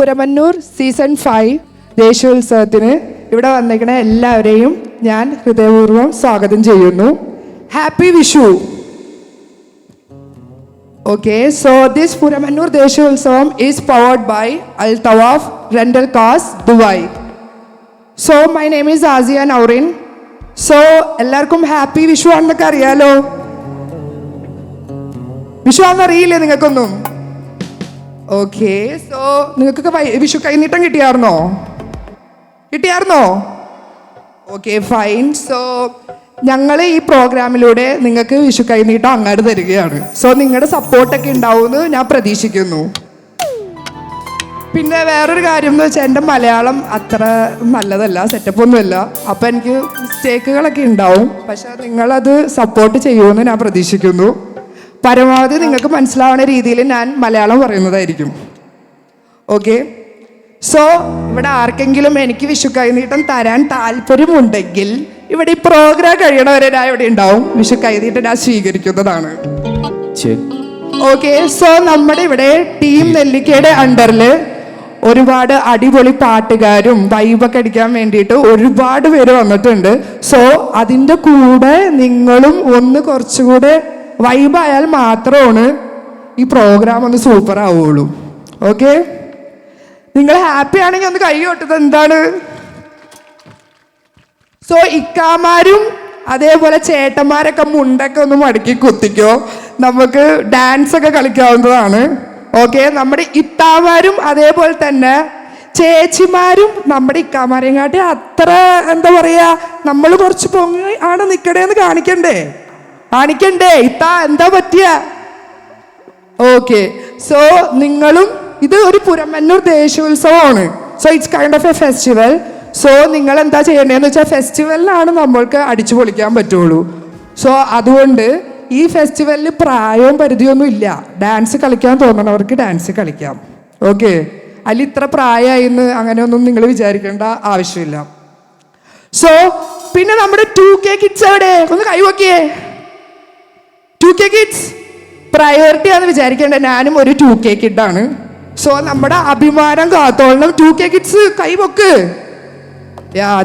പുരമന്നൂർ season 5 ദേശീയോത്സവത്തിന് ഇവിടെ വന്നിരിക്കുന്ന എല്ലാവരെയും ഞാൻ ഹൃദയപൂർവ്വം സ്വാഗതം ചെയ്യുന്നു. Happy Vishu. Okay, so this Puramannur Deshotsavam is powered by Al Tawaf Rental Cars, Dubai. So my name is Azia Naurin. So എല്ലാവർക്കും ഹാപ്പി വിഷു ആണെന്നൊക്കെ അറിയാലോ. വിഷു ആണെന്നറിയില്ലേ നിങ്ങൾക്കൊന്നും? ഓക്കെ, സോ നിങ്ങൾക്കൊക്കെ വിഷു കൈനീട്ടം കിട്ടിയായിരുന്നോ? Okay, fine. സോ ഞങ്ങൾ ഈ പ്രോഗ്രാമിലൂടെ നിങ്ങൾക്ക് വിഷു കൈനീട്ടം അങ്ങോട്ട് തരികയാണ്. സോ നിങ്ങളുടെ സപ്പോർട്ടൊക്കെ ഉണ്ടാവുമെന്ന് ഞാൻ പ്രതീക്ഷിക്കുന്നു. പിന്നെ വേറൊരു കാര്യം എന്ന് വെച്ചാൽ എൻ്റെ മലയാളം അത്ര നല്ലതല്ല, സെറ്റപ്പൊന്നുമല്ല. അപ്പം എനിക്ക് മിസ്റ്റേക്കുകളൊക്കെ ഉണ്ടാവും. പക്ഷെ നിങ്ങളത് സപ്പോർട്ട് ചെയ്യുമെന്ന് ഞാൻ പ്രതീക്ഷിക്കുന്നു. പരമാവധി നിങ്ങൾക്ക് മനസ്സിലാവുന്ന രീതിയിൽ ഞാൻ മലയാളം പറയുന്നതായിരിക്കും. ഓക്കെ, സോ ഇവിടെ ആർക്കെങ്കിലും എനിക്ക് വിഷു കൈനീട്ടം തരാൻ താല്പര്യമുണ്ടെങ്കിൽ ഇവിടെ ഈ പ്രോഗ്രാം കഴിയണവരെ ഞാൻ ഇവിടെ ഉണ്ടാവും. വിഷു കൈനീട്ടം ഞാൻ സ്വീകരിക്കുന്നതാണ്. ഓക്കെ, സോ നമ്മുടെ ഇവിടെ ടീം നെല്ലിക്കയുടെ അണ്ടറിൽ ഒരുപാട് അടിപൊളി പാട്ടുകാരും വൈബൊക്കെ അടിക്കാൻ വേണ്ടിയിട്ട് ഒരുപാട് പേര് വന്നിട്ടുണ്ട്. സോ അതിൻ്റെ കൂടെ നിങ്ങളും ഒന്ന് കുറച്ചുകൂടെ വൈബായാൽ മാത്രമാണ് ഈ പ്രോഗ്രാം ഒന്ന് സൂപ്പർ ആവുള്ളൂ. ഓക്കെ, നിങ്ങൾ ഹാപ്പി ആണെങ്കിൽ ഒന്ന് കൈ കൊട്ടത് എന്താണ്? സോ ഇക്കാമാരും അതേപോലെ ചേട്ടന്മാരൊക്കെ മുണ്ടൊക്കെ ഒന്ന് മടക്കി കുത്തിക്കോ, നമുക്ക് ഡാൻസ് ഒക്കെ കളിക്കാവുന്നതാണ്. ഓക്കെ, നമ്മുടെ ഇത്താമാരും അതേപോലെ തന്നെ ചേച്ചിമാരും നമ്മുടെ ഇക്കാമാരെയും കാട്ടി അത്ര എന്താ പറയാ, നമ്മൾ കുറച്ച് പൊങ്ങി ആണ് നിൽക്കണേന്ന് കാണിക്കണ്ടേ? ഇത്ത എന്താ പറ്റിയ? ഓക്കെ, സോ നിങ്ങളും ഇത് ഒരു പുരമന്നൂർ ദേശോത്സവമാണ്. So it's kind of a festival. So നിങ്ങൾ എന്താ ചെയ്യേണ്ടതെന്ന് വെച്ചാൽ ഫെസ്റ്റിവലിലാണ് നമ്മൾക്ക് അടിച്ചു പൊളിക്കാൻ പറ്റുള്ളൂ. സോ അതുകൊണ്ട് ഈ ഫെസ്റ്റിവലിൽ പ്രായവും പരിധിയൊന്നും ഇല്ല. ഡാൻസ് കളിക്കാൻ തോന്നണവർക്ക് ഡാൻസ് കളിക്കാം. ഓക്കെ, അതിൽ ഇത്ര പ്രായമായിന്ന് അങ്ങനെയൊന്നും നിങ്ങൾ വിചാരിക്കേണ്ട ആവശ്യമില്ല. സോ പിന്നെ നമ്മുടെ 2K കിഡ്സ് എവിടെ? ഒന്ന് കൈവക്കിയേ. 2K കിഡ്സ് പ്രയോറിറ്റി ആണെന്ന് വിചാരിക്കേണ്ട. ഞാനും ഒരു 2K കിഡാണ്. സോ നമ്മുടെ അഭിമാനം കാത്തോളണം. 2K കിഡ്സ് കൈവക്ക്.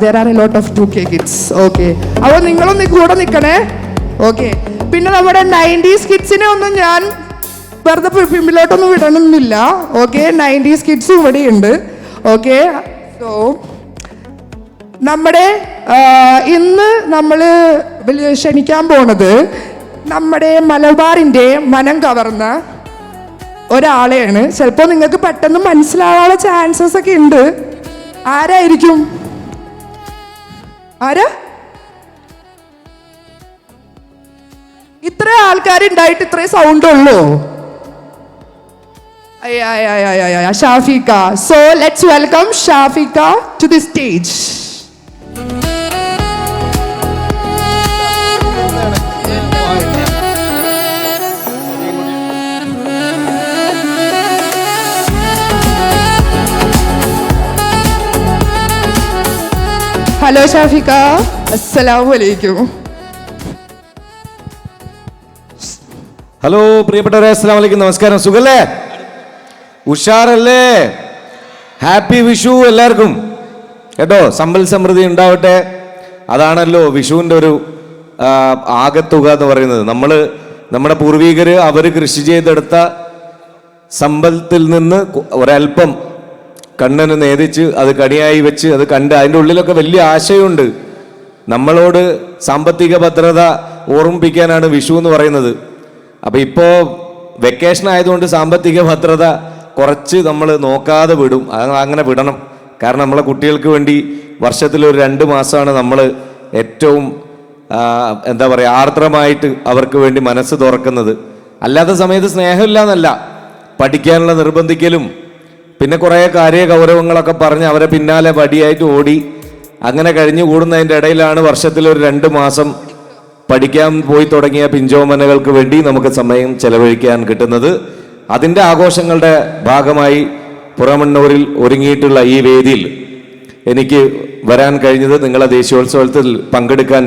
there are a lot of 2K kids. Okay, അപ്പോൾ നിങ്ങളൊന്ന് കൂടെ നിൽക്കണേ. ഓക്കെ, പിന്നെ നമ്മുടെ 90s കിഡ്സിനെ ഒന്നും ഞാൻ വെറുതെ പിമ്പിലോട്ടൊന്നും വിടണമെന്നില്ല. ഓക്കെ, 90s കിഡ്സ് ഇവിടെയുണ്ട്. ഓക്കെ, സോ നമ്മുടെ ഇന്ന് നമ്മൾ ക്ഷണിക്കാൻ പോണത് നമ്മുടെ മലബാറിൻ്റെ മനം കവർന്ന ഒരാളെയാണ്. ചിലപ്പോൾ നിങ്ങൾക്ക് പെട്ടെന്ന് മനസ്സിലാവാനുള്ള ചാൻസസ് ഒക്കെ ഉണ്ട്. ആരായിരിക്കും? ആരാ? ഇത്ര ആൾക്കാരുണ്ടായിട്ട് ഇത്രയും സൗണ്ട് ഉള്ളൂ? Shafika. So let's welcome Shafika to the stage. Hello Shafika, അസ്സലാമു അലൈക്കും. ഹലോ പ്രിയപ്പെട്ടവരെ, അസ്സലാമു അലൈക്കും. നമസ്കാരം. സുഖല്ലേ? ഉഷാറല്ലേ? ഹാപ്പി വിഷു എല്ലാവർക്കും കേട്ടോ. സമ്പൽ സമൃദ്ധി ഉണ്ടാവട്ടെ. അതാണല്ലോ വിഷുവിൻ്റെ ഒരു ആകത്തുക എന്ന് പറയുന്നത്. നമ്മുടെ പൂർവികർ അവർ കൃഷി ചെയ്തെടുത്ത സമ്പത്തിൽ നിന്ന് ഒരല്പം കണ്ണന് നേദിച്ച് അത് കണിയായി വെച്ച് അത് കണ്ട് അതിൻ്റെ ഉള്ളിലൊക്കെ വലിയ ആശയമുണ്ട്. നമ്മളോട് സാമ്പത്തിക ഭദ്രത ഓർമ്മിപ്പിക്കാനാണ് വിഷു എന്ന് പറയുന്നത്. അപ്പോൾ ഇപ്പോൾ വെക്കേഷൻ ആയതുകൊണ്ട് സാമ്പത്തിക ഭദ്രത കുറച്ച് നമ്മൾ നോക്കാതെ വിടും. അങ്ങനെ വിടണം. കാരണം നമ്മളെ കുട്ടികൾക്ക് വേണ്ടി വർഷത്തിലൊരു 2 മാസമാണ് നമ്മൾ ഏറ്റവും എന്താ പറയുക ആർദ്രമായിട്ട് അവർക്ക് വേണ്ടി മനസ്സ് തുറക്കുന്നത്. അല്ലാത്ത സമയത്ത് സ്നേഹമില്ല എന്നല്ല, പഠിക്കാനുള്ള നിർബന്ധിക്കലും പിന്നെ കുറേ കാര്യഗൗരവങ്ങളൊക്കെ പറഞ്ഞ് അവരെ പിന്നാലെ വടിയായിട്ട് ഓടി അങ്ങനെ കഴിഞ്ഞു കൂടുന്നതിൻ്റെ ഇടയിലാണ് വർഷത്തിലൊരു 2 മാസം പഠിക്കാൻ പോയി തുടങ്ങിയ പിഞ്ചോമനകൾക്ക് വേണ്ടി നമുക്ക് സമയം ചെലവഴിക്കാൻ കിട്ടുന്നത്. അതിൻ്റെ ആഘോഷങ്ങളുടെ ഭാഗമായി പുറമണ്ണൂരിൽ ഒരുങ്ങിയിട്ടുള്ള ഈ വേദിയിൽ എനിക്ക് വരാൻ കഴിഞ്ഞത്, നിങ്ങളെ ദേശീയോത്സവത്തിൽ പങ്കെടുക്കാൻ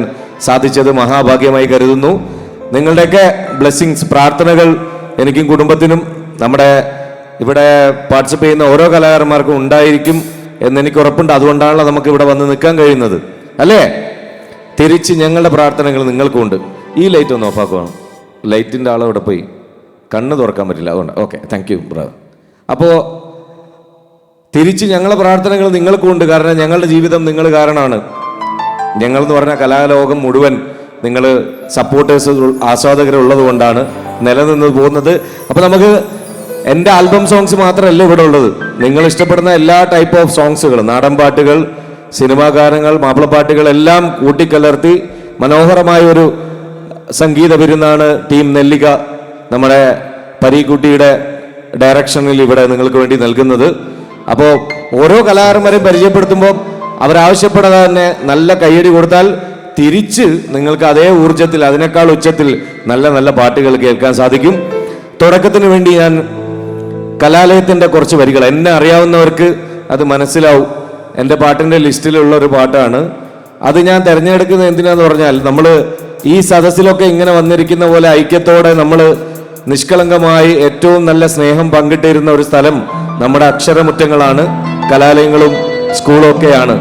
സാധിച്ചത് മഹാഭാഗ്യമായി കരുതുന്നു. നിങ്ങളുടെയൊക്കെ ബ്ലെസ്സിങ്സ്, പ്രാർത്ഥനകൾ എനിക്കും കുടുംബത്തിനും നമ്മുടെ ഇവിടെ പാർട്ടിസിപ്പേറ്റ് ചെയ്യുന്ന ഓരോ കലാകാരന്മാർക്കും ഉണ്ടായിരിക്കും എന്നെനിക്ക് ഉറപ്പുണ്ട്. അതുകൊണ്ടാണല്ലോ നമുക്ക് ഇവിടെ വന്ന് നിൽക്കാൻ കഴിയുന്നത്, അല്ലേ? തിരിച്ച് ഞങ്ങളുടെ പ്രാർത്ഥനകൾ നിങ്ങൾക്കുണ്ട്. ഈ ലൈറ്റ് ഒന്ന് ഓഫാക്കുവാണ്. ലൈറ്റിൻ്റെ ആളവിടെ പോയി കണ്ണ് തുറക്കാൻ പറ്റില്ല, അതുകൊണ്ട് ഓക്കെ, താങ്ക് യു ബ്രദർ. അപ്പോൾ തിരിച്ച് ഞങ്ങളുടെ പ്രാർത്ഥനകൾ നിങ്ങൾക്കുണ്ട്. കാരണം ഞങ്ങളുടെ ജീവിതം നിങ്ങൾ കാരണമാണ്. ഞങ്ങളെന്ന് പറഞ്ഞാൽ കലാലോകം മുഴുവൻ നിങ്ങൾ സപ്പോർട്ടേഴ്സ്, ആസ്വാദകരുള്ളത് കൊണ്ടാണ് നിലനിന്ന് പോകുന്നത്. അപ്പോൾ നമുക്ക് എൻ്റെ ആൽബം സോങ്സ് മാത്രമല്ല ഇവിടെ ഉള്ളത്, നിങ്ങൾ ഇഷ്ടപ്പെടുന്ന എല്ലാ ടൈപ്പ് ഓഫ് സോങ്സുകൾ, നാടൻ പാട്ടുകൾ, സിനിമാ ഗാനങ്ങൾ, മാപ്പിളപ്പാട്ടുകൾ എല്ലാം കൂട്ടിക്കലർത്തി മനോഹരമായ ഒരു സംഗീത വിരുന്നാണ് ടീം നെല്ലിക്ക നമ്മുടെ പരീക്കുട്ടിയുടെ ഡയറക്ഷനിൽ ഇവിടെ നിങ്ങൾക്ക് വേണ്ടി നൽകുന്നത്. അപ്പോൾ ഓരോ കലാകാരന്മാരെയും പരിചയപ്പെടുത്തുമ്പോൾ അവരാവശ്യപ്പെടാതെ തന്നെ നല്ല കയ്യടി കൊടുത്താൽ തിരിച്ച് നിങ്ങൾക്ക് അതേ ഊർജത്തിൽ, അതിനേക്കാൾ ഉച്ചത്തിൽ നല്ല നല്ല പാട്ടുകൾ കേൾക്കാൻ സാധിക്കും. തുടക്കത്തിന് വേണ്ടി ഞാൻ കലാലയത്തിൻ്റെ കുറച്ച് വരികൾ, എന്നെ അറിയാവുന്നവർക്ക് അത് മനസ്സിലാവും. എൻ്റെ പാട്ടിൻ്റെ ലിസ്റ്റിലുള്ള ഒരു പാട്ടാണ്. അത് ഞാൻ തിരഞ്ഞെടുക്കുന്നത് എന്തിനാന്ന് പറഞ്ഞാൽ, നമ്മൾ ഈ സദസ്സിലൊക്കെ ഇങ്ങനെ വന്നിരിക്കുന്ന പോലെ ഐക്യത്തോടെ നമ്മൾ നിഷ്കളങ്കമായി ഏറ്റവും നല്ല സ്നേഹം പങ്കിട്ടിരുന്ന ഒരു സ്ഥലം നമ്മുടെ അക്ഷരമുറ്റങ്ങളാണ്, കലാലയങ്ങളും സ്കൂളും ഒക്കെയാണ്.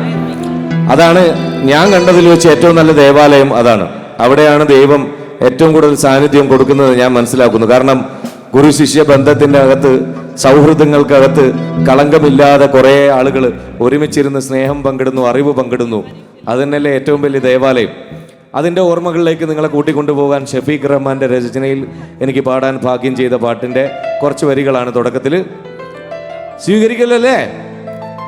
അതാണ് ഞാൻ കണ്ടതിൽ വെച്ച് ഏറ്റവും നല്ല ദേവാലയം അതാണ്. അവിടെയാണ് ദൈവം ഏറ്റവും കൂടുതൽ സാന്നിധ്യം കൊടുക്കുന്നത് ഞാൻ മനസ്സിലാക്കുന്നു. കാരണം ഗുരു ശിഷ്യ ബന്ധത്തിൻ്റെ അകത്ത്, സൗഹൃദങ്ങൾക്കകത്ത് കളങ്കമില്ലാതെ കുറേ ആളുകൾ ഒരുമിച്ചിരുന്ന് സ്നേഹം പങ്കിടുന്നു, അറിവ് പങ്കിടുന്നു. അത് തന്നെയല്ലേ ഏറ്റവും വലിയ ദേവാലയം. അതിൻ്റെ ഓർമ്മകളിലേക്ക് നിങ്ങളെ കൂട്ടിക്കൊണ്ടുപോകാൻ ഷഫീഖ് റഹ്മാൻ്റെ രചനയിൽ എനിക്ക് പാടാൻ ഭാഗ്യം ചെയ്ത പാട്ടിൻ്റെ കുറച്ച് വരികളാണ് തുടക്കത്തിൽ. സ്വീകരിക്കല്ലേ?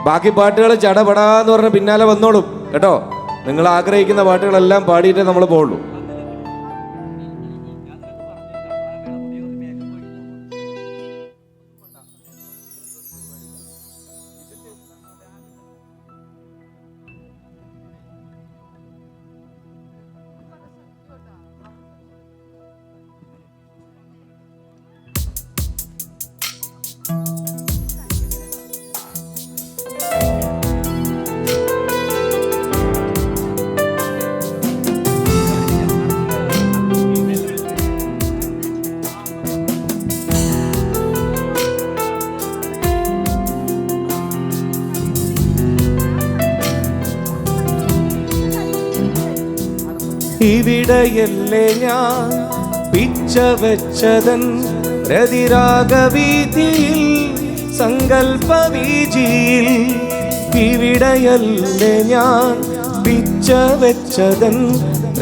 ബാക്കി പാട്ടുകൾ ചടപടാന്ന് പറഞ്ഞ് പിന്നാലെ വന്നോളും കേട്ടോ. നിങ്ങൾ ആഗ്രഹിക്കുന്ന പാട്ടുകളെല്ലാം പാടിയിട്ടേ നമ്മൾ പോകുള്ളൂ. ഇവിടെയല്ലേ ഞാൻ പിച്ച വെച്ചതൻ രതിരാഗവീതിയിൽ സങ്കൽപ്പവീജിയിൽ. ഇവിടെയല്ലേ ഞാൻ പിച്ച വെച്ചതൻ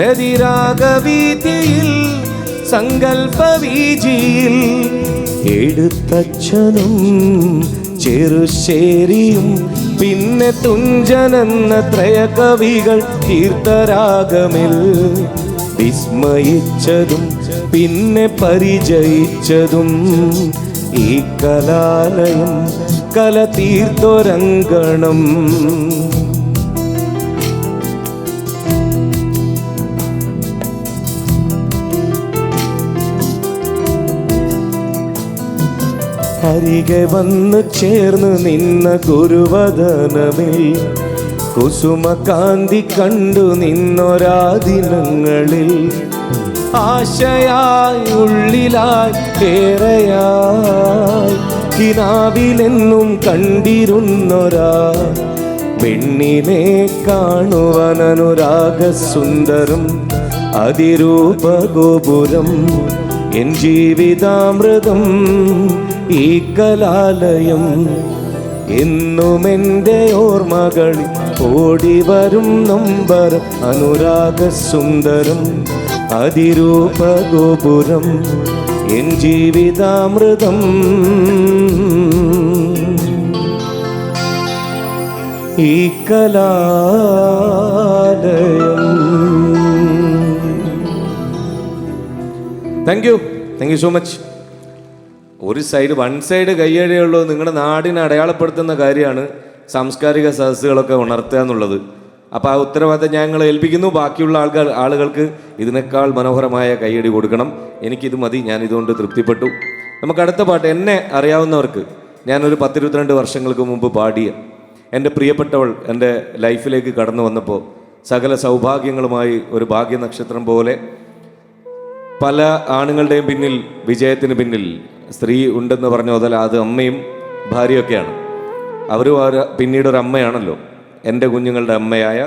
രതിരാഗവീതിയിൽ സങ്കൽപ്പവീജിയിൽ. എഴുത്തച്ഛനും ചെറുശ്ശേരിയും പിന്നെ തുഞ്ചനെന്ന ത്രയകവികൾ തീർത്ഥരാഗമിൽ വിസ്മയിച്ചതും പിന്നെ പരിചയിച്ചതും ഈ കലാലയം കല തീർത്തൊരങ്കണം. അരികെ വന്ന് ചേർന്ന് നിന്ന ഗുരുവദനമിൽ കുസുമകാന്തി കണ്ടു നിന്നൊരാ ദിനങ്ങളിൽ. ആശയായി ഉള്ളിലായി ഏറെയായി കിനാവിലെന്നും കണ്ടിരുന്നൊരാ പെണ്ണിനെ കാണുവാനനുരാഗസുന്ദരം അതിരൂപഗോപുരം. എൻ ജീവിതാമൃതം ഈ കലാലയം എന്നുമെൻ്റെ ഓർമ്മകളിൽ ഓടിവരും നൊമ്പരം അനുരാഗസുന്ദരം അതിരൂപഗോപുരം. എൻ ജീവിതാമൃതം ഈ കലാലയം. Thank you so much. ഒരു സൈഡ്, വൺ സൈഡ് കയ്യടിയുള്ളൂ. നിങ്ങളുടെ നാടിനെ അടയാളപ്പെടുത്തുന്ന കാര്യമാണ് സാംസ്കാരിക സദസ്സുകളൊക്കെ ഉണർത്തുക എന്നുള്ളത്. അപ്പോൾ ആ ഉത്തരവാദിത്തം ഞങ്ങൾ ഏൽപ്പിക്കുന്നു. ബാക്കിയുള്ള ആളുകൾക്ക് ഇതിനേക്കാൾ മനോഹരമായ കയ്യടി കൊടുക്കണം. എനിക്കിത് മതി, ഞാനിതുകൊണ്ട് തൃപ്തിപ്പെട്ടു. നമുക്ക് അടുത്ത പാട്ട്, എന്നെ അറിയാവുന്നവർക്ക് ഞാനൊരു 10-22 വർഷങ്ങൾക്ക് മുമ്പ് പാടിയ എൻ്റെ പ്രിയപ്പെട്ടവൾ എൻ്റെ ലൈഫിലേക്ക് കടന്നു വന്നപ്പോൾ സകല സൗഭാഗ്യങ്ങളുമായി ഒരു ഭാഗ്യനക്ഷത്രം പോലെ പല ആണുങ്ങളുടെയും പിന്നിൽ, വിജയത്തിന് പിന്നിൽ സ്ത്രീ ഉണ്ടെന്ന് പറഞ്ഞ മുതൽ അത് അമ്മയും ഭാര്യയൊക്കെയാണ്. അവരും പിന്നീട് ഒരു അമ്മയാണല്ലോ. എൻ്റെ കുഞ്ഞുങ്ങളുടെ അമ്മയായ,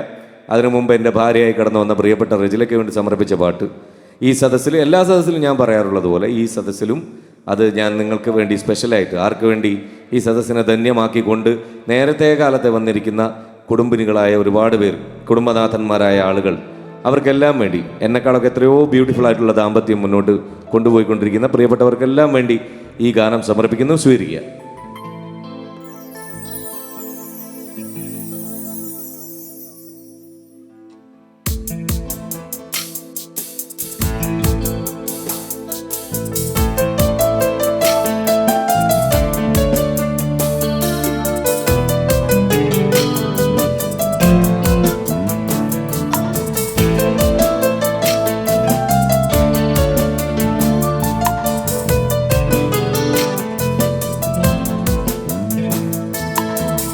അതിനു മുമ്പ് എൻ്റെ ഭാര്യയായി കടന്നു വന്ന പ്രിയപ്പെട്ട റജിലയ്ക്ക് വേണ്ടി സമർപ്പിച്ച പാട്ട് ഈ സദസ്സിൽ, എല്ലാ സദസ്സിലും ഞാൻ പറയാറുള്ളത് പോലെ ഈ സദസ്സിലും അത് ഞാൻ നിങ്ങൾക്ക് വേണ്ടി സ്പെഷ്യലായിട്ട് ആർക്ക് വേണ്ടി ഈ സദസ്സിനെ ധന്യമാക്കിക്കൊണ്ട് നേരത്തെ കാലത്തെ വന്നിരിക്കുന്ന കുടുംബിനികളായ ഒരുപാട് പേർ, കുടുംബനാഥന്മാരായ ആളുകൾ, അവർക്കെല്ലാം വേണ്ടി, എന്നെക്കാളൊക്കെ എത്രയോ ബ്യൂട്ടിഫുൾ ആയിട്ടുള്ള ദാമ്പത്യം മുന്നോട്ട് കൊണ്ടുപോയിക്കൊണ്ടിരിക്കുന്ന പ്രിയപ്പെട്ടവർക്കെല്ലാം വേണ്ടി ഈ ഗാനം സമർപ്പിക്കുന്നു. സ്വീകരിക്കുക.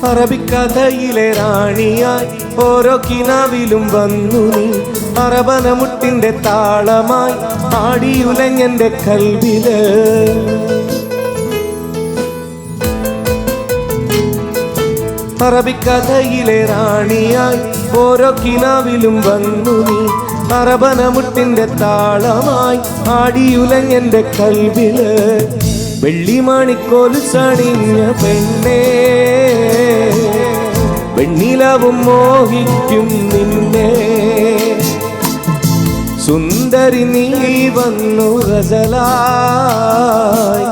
അറബിക്കഥയിലെ റാണിയായി ഓരോ കിനാവിലും വന്നു നീ, അറബനമുട്ടിന്റെ താളമായി ആടിയുലഞ്ഞെന്റെ കൽവില്. അറബിക്കഥയിലെ റാണിയായി ഓരോ കിനാവിലും വന്നു നീ, അറബനമുട്ടിന്റെ താളമായി ആടിയുലഞ്ഞെന്റെ കൽവില്. വെള്ളിമണിക്കോല് സണിഞ്ഞ പെണ്ണേ, വെണ്ണിലവും മോഹിക്കും നിന്നെ. സുന്ദരി നീ വന്നു ഗസലായി,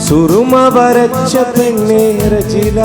സുറുമ വരച്ച പെണ്ണേ റജില.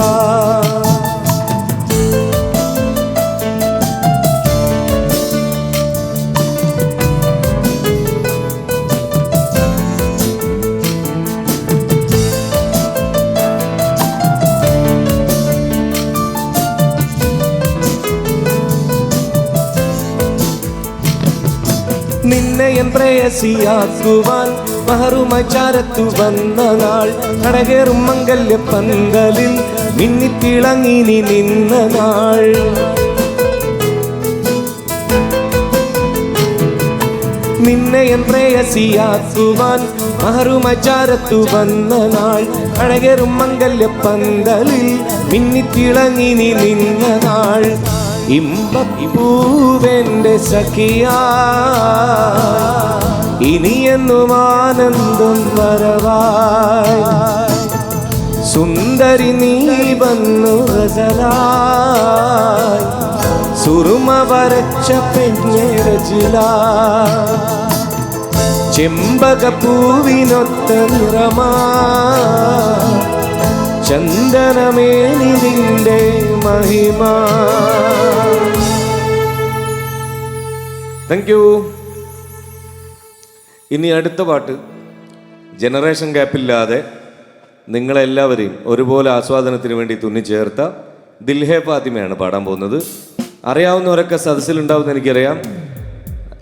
നിന്നെ എൻ പ്രേയസിയാക്കുവാൻ മഹറുമായി ചാരത്തു വന്ന നാൾ, അടകേറും മംഗല്യ പന്തലിൽ മിന്നിത്തിളങ്ങി നീ നിന്ന നാൾ. നിന്നെ എൻ പ്രേയസിയാക്കുവാൻ മഹറുമായി ചാരത്തു വന്ന നാൾ, അടകേറും മംഗല്യ പന്തലിൽ മിന്നിത്തിളങ്ങി നീ നിന്ന നാൾ. ഇമ്പപ്പൂവെന്റെ സഖിയാ, ഇനിയെന്നും ആനന്ദം വരവായി. സുന്ദരി നീ വന്നു ഗസലായി, സുറുമ വരച്ച പെണ്ണേ റജില. ചെമ്പകപ്പൂവിനൊത്ത നിറമാ, ചന്ദനമേനി നിന്റെ മഹിമ. Thank you. ഇനി അടുത്ത പാട്ട് ജനറേഷൻ ഗ്യാപ്പില്ലാതെ നിങ്ങളെല്ലാവരെയും ഒരുപോലെ ആസ്വാദനത്തിന് വേണ്ടി തുന്നിച്ചേർത്ത ദിൽഹേ ഫാത്തിമയാണ് പാടാൻ പോകുന്നത്. അറിയാവുന്നവരൊക്കെ സദസ്സിലുണ്ടാവുമെന്ന് എനിക്കറിയാം.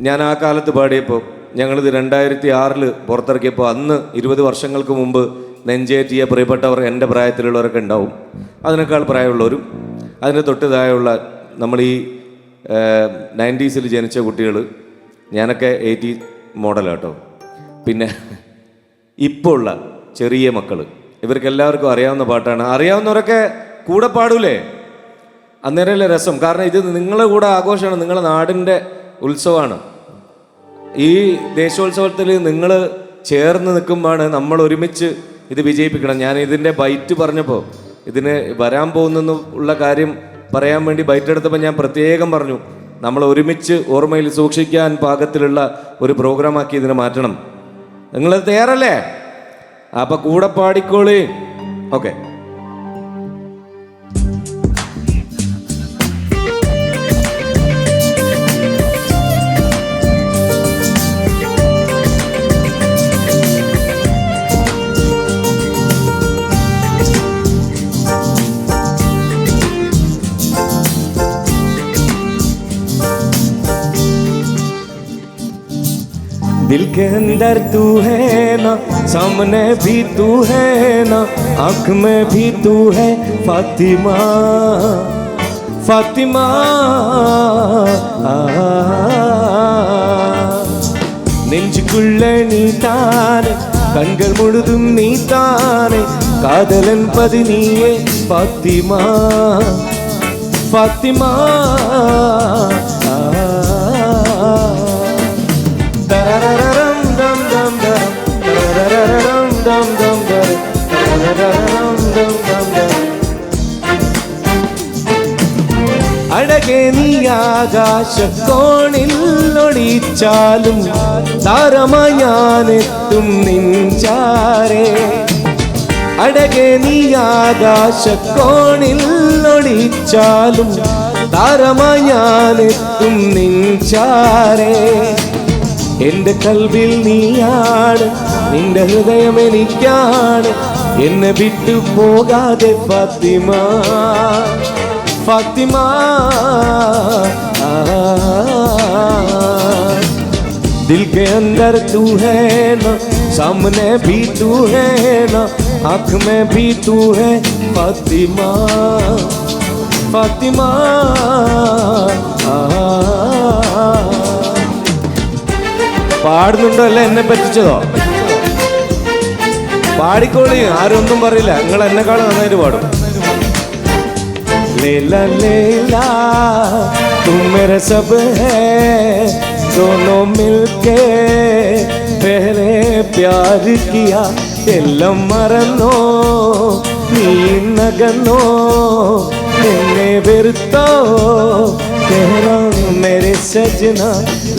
ഞാൻ ആ കാലത്ത് പാടിയപ്പോൾ, ഞങ്ങളിത് 2006 പുറത്തിറക്കിയപ്പോൾ, അന്ന് 20 വർഷങ്ങൾക്ക് മുമ്പ് നെഞ്ചേറ്റിയ പ്രിയപ്പെട്ടവർ എൻ്റെ പ്രായത്തിലുള്ളവരൊക്കെ ഉണ്ടാവും, അതിനേക്കാൾ പ്രായമുള്ളവരും അതിന് തൊട്ട് താഴെയുള്ള നമ്മൾ ഈ 90s ജനിച്ച കുട്ടികൾ. ഞാനൊക്കെ 80 മോഡലാട്ടോ. പിന്നെ ഇപ്പോൾ ഉള്ള ചെറിയ മക്കൾ, ഇവർക്കെല്ലാവർക്കും അറിയാവുന്ന പാട്ടാണ്. അറിയാവുന്നവരൊക്കെ കൂടെ പാടൂലേ? അന്നേരമല്ലേ രസം. കാരണം ഇത് നിങ്ങളുടെ കൂടെ ആഘോഷമാണ്, നിങ്ങളുടെ നാടിൻ്റെ ഉത്സവമാണ്. ഈ ദേശോത്സവത്തിൽ നിങ്ങൾ ചേർന്ന് നിൽക്കുമ്പോഴാണ് നമ്മൾ ഒരുമിച്ച് ഇത് വിജയിപ്പിക്കണം. ഞാൻ ഇതിൻ്റെ ബൈറ്റ് പറഞ്ഞപ്പോൾ, ഇതിന് വരാൻ പോകുന്നുള്ള കാര്യം പറയാൻ വേണ്ടി ബൈറ്റ് എടുത്തപ്പോൾ ഞാൻ പ്രത്യേകം പറഞ്ഞു, നമ്മൾ ഒരുമിച്ച് ഓർമ്മയിൽ സൂക്ഷിക്കാൻ പാകത്തിലുള്ള ഒരു പ്രോഗ്രാമാക്കി ഇതിനെ മാറ്റണം. നിങ്ങൾ തയ്യാറല്ലേ? അപ്പം കൂടെ പാടിക്കോളി. ഓക്കെ. दिल के अंदर तू है ना, सामने भी तू है ना, आँख में भी तू है फातिमा, फातिमा। നെഞ്ചുക്കുള്ള നീ താൻ கண்கள் முழுதும் நீ தானே காதலன் பதி நீயே பாத்திமா பாத்திமா தரரரம் தம் தம் தரம் தரரரம் தம் தம் தரம் தரரரம் தம் தம் தரம் അഴകേ നീ ആകാശക്കോണിൽ ഒളിച്ചാലും താരമായി ഞാനെത്തും നിൻചാരേ അഴകേ നീ ആകാശക്കോണിൽ ഒളിച്ചാലും താരമായി ഞാനെത്തും നിൻചാരേ എന്റെ കൽവിൽ നീയാണ് നിന്റെ ഹൃദയം എനിക്കാണ് എന്നെ വിട്ടു പോകാതെ ഫാത്തിമ फातिमा दिल के अंदर तू है ना सामने भी तू है ना आँख में भी तू है फातिमा फातिमा പാടുന്നുണ്ടോ അല്ല എന്നെ പറ്റിച്ചതോ പാടിക്കോളി ആരും ഒന്നും പറയില്ല നിങ്ങൾ എന്നെക്കാളും നന്നായിട്ട് പാടും लेला लेला तुम मेरा सब है दोनों मिलके पहले प्यार किया എല്ലാം മറന്നോ നീ നഗന്നോ എന്നെ വെറുത്തോ कहना मेरे सजना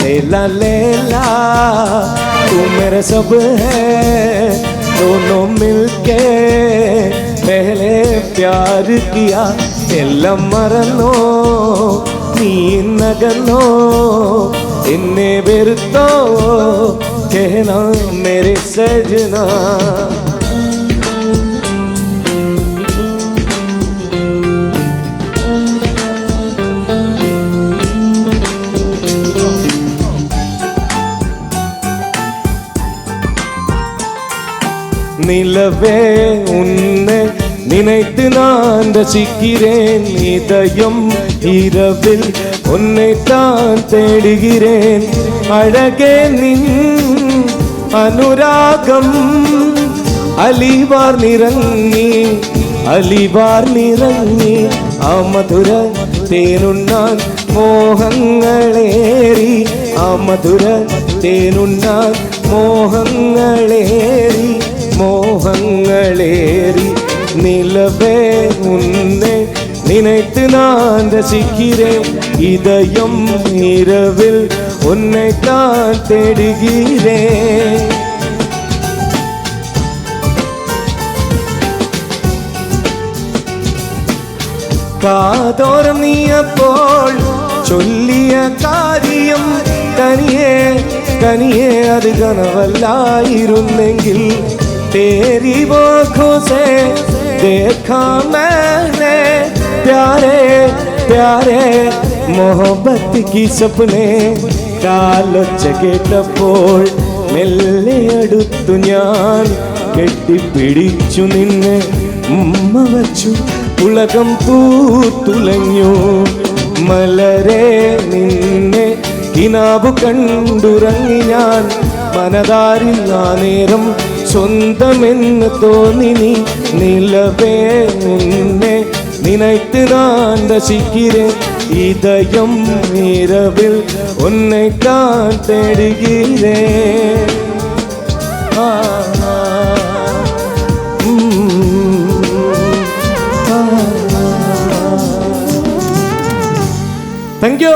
लेला लेला तू मेरा सब है दोनों मिलके पहले प्यार किया എല്ലാം മറന്നോ നീ നഗന്നോ എന്നെ വെറുത്തോ कहना मेरे सजना நிலவே உன்னை நினைத்து நான் ரசிக்கிறேன் இதயம் இரவில் உன்னைத்தான் தேடுகிறேன் அழகே நின் അനുരാഗം അലിവാർ നിറങ്ങി ആ മധുര തേനുണ്ണാൻ മോഹങ്ങളേറി ആ മധുര തേനുണ്ണാൻ മോഹങ്ങളേറി நிலவே உன்னை நினைத்து நான் ரசிக்கிறேன் இதயம் இரவில் உன்னைத்தான் தேடுகிறேன் കാതോരം നീ അപ്പോൾ ചൊല്ലിയ കാര്യം കനിയെ അത് കനവല്ലായിരുന്നെങ്കിൽ तेरी आँखों से देखा मैंने प्यारे प्यारे मोहब्बत की सपने കാലൊച്ച കേട്ടപ്പോൾ മെല്ലെ അടുത്തു ഞാൻ കെട്ടിപ്പിടിച്ചു നിന്നെ ഉമ്മ വച്ചു ഉലകം പൂത്തുലഞ്ഞു മലരെ നിന്നെ കിനാബു കണ്ടുറങ്ങി ഞാൻ മനതാരിൽ ആ നേരം സ്വന്തമെന്ന് തോന്നി നീ നിലവേ നിന്നെ நினைத்து நான் ரசிக்கிறேன் இதயம் இரவில் உன்னைத்தான் தேடுகிறேன் Thank you.